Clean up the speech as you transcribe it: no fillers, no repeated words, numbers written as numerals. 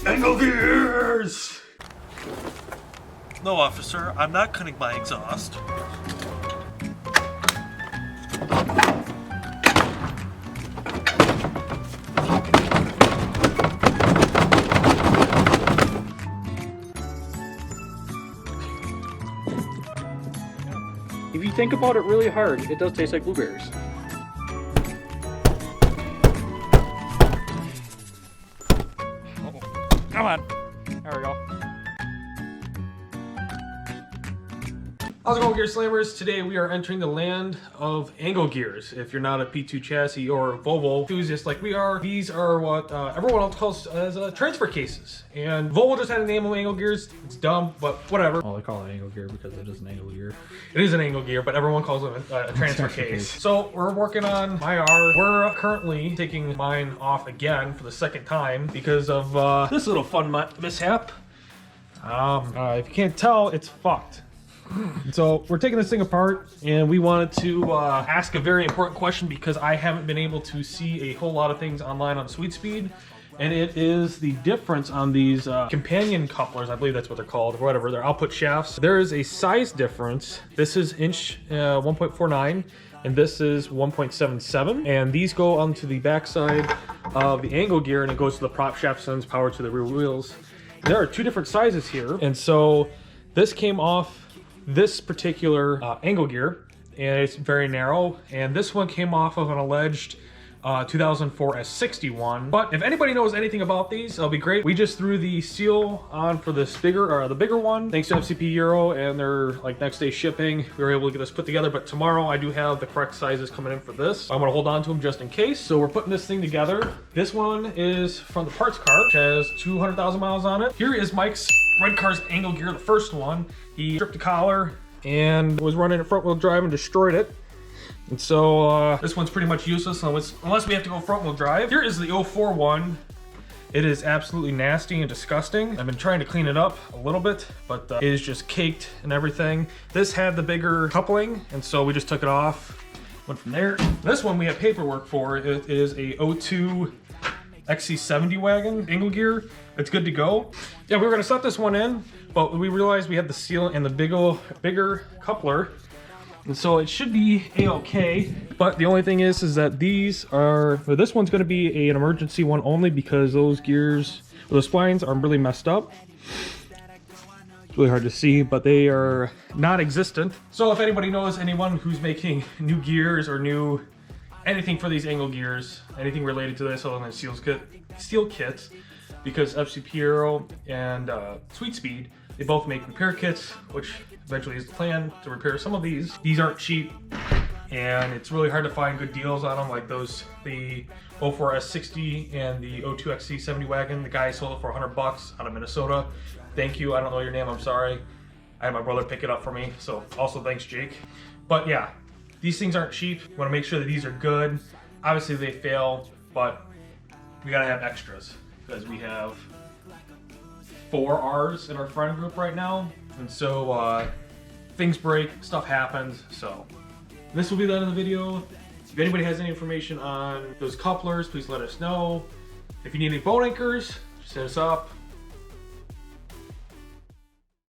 Angle gears! No, officer, I'm not cutting my exhaust. If you think about it really hard, it does taste like blueberries. Come on. There we go. How's it going, Gear Slammers? Today we are entering the land of angle gears. If you're not a P2 chassis or Volvo enthusiast like we are, these are what everyone else calls as transfer cases. And Volvo just had a name of angle gears. It's dumb, but whatever. Well, they call it angle gear because it is an angle gear. It is an angle gear, but everyone calls it a transfer case. So we're working on my R. We're currently taking mine off again for the second time because of this little fun mishap. If you can't tell, it's fucked. So we're taking this thing apart, and we wanted to ask a very important question because I haven't been able to see a whole lot of things online on Sweedespeed, and it is the difference on these companion couplers. I believe that's what they're called, or whatever. They're output shafts. There is a size difference. This is inch 1.49, and this is 1.77, and these go onto the backside of the angle gear, and it goes to the prop shaft, sends power to the rear wheels. And there are two different sizes here, and so this came off this particular angle gear, and it's very narrow, and this one came off of an alleged 2004 S61. But if anybody knows anything about these, it'll be great. We just threw the seal on for this the bigger one, thanks to FCP Euro and their like next day shipping. We were able to get this put together, but tomorrow I do have the correct sizes coming in for this. I'm gonna hold on to them just in case. So we're putting this thing together. This one is from the parts cart, which has 200,000 miles on it. Here is Mike's Red Car's angle gear, the first one. He stripped the collar and was running it front wheel drive and destroyed it. And so this one's pretty much useless unless we have to go front wheel drive. Here is the 04 one. It is absolutely nasty and disgusting. I've been trying to clean it up a little bit, but it is just caked and everything. This had the bigger coupling, and so we just took it off. Went from there. This one we have paperwork for. It is a 02 XC70 wagon angle gear. It's good to go. Yeah, we were gonna set this one in, but we realized we had the seal and the bigger coupler, and so it should be a-okay. But the only thing is that these are, well, this one's gonna be an emergency one only because those gears, those splines are really messed up. It's really hard to see, but they are non-existent. So if anybody knows anyone who's making new gears or new anything for these angle gears, anything related to this other than steel kits, because FCP Euro and Sweedespeed, they both make repair kits, which eventually is the plan to repair some of these. These aren't cheap, and it's really hard to find good deals on them, like those, the 04 S60 and the 02 XC70 wagon. The guy sold it for 100 bucks out of Minnesota. Thank you, I don't know your name, I'm sorry. I had my brother pick it up for me, so also thanks, Jake. But yeah, these things aren't cheap. We want to make sure that these are good. Obviously they fail, but we gotta have extras because we have 4 R's in our friend group right now. And so things break, stuff happens. So this will be the end of the video. If anybody has any information on those couplers, please let us know. If you need any boat anchors, just hit us up.